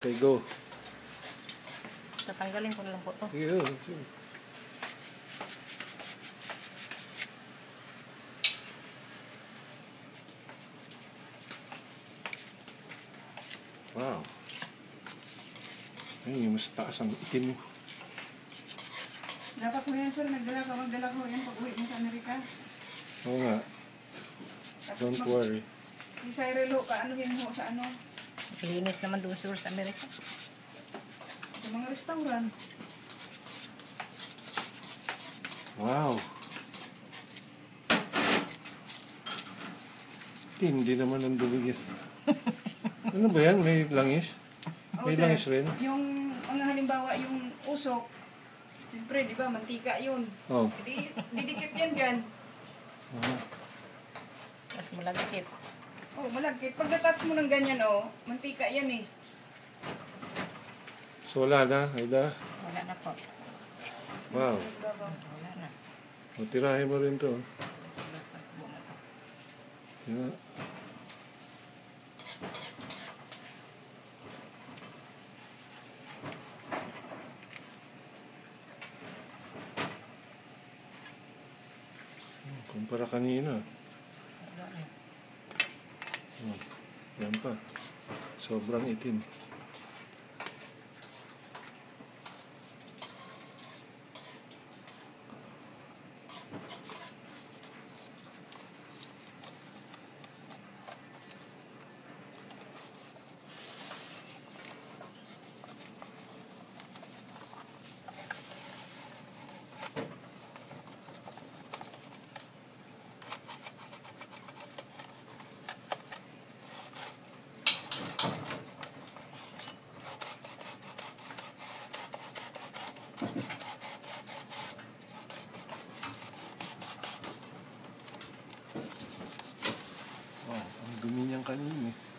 Okay, go. Tatanggalin ko na lang po to. Sige, go. Sige. Wow. Ay, mas taas ang itim mo. Dapat mo yan, sir. Magdala ko yan pag uwi mo sa Amerika. Oo nga. Don't worry. Si Cyril ho, kaanuhin ho sa ano? Linis naman doon sir sa Amerika. Sa mga restaurant. Wow. Tindi naman ang dumi yan. Ano ba yan? May langis? May sir, langis rin? Yung, mga halimbawa, yung usok, siyempre, di ba, mantika yun. Oh. Didikit yan dyan. Mas malagkit. Oh, malagkit. Pag natouch mo ng ganyan, oh, mantika yan eh. So wala na, Aida? Wala na po. Wow. Wala na. O, tirahin mo rin to. Tira. Kumpara kanina. Oh, yan pa. Sobrang itim. Wow, ang dumi niyang kanina eh.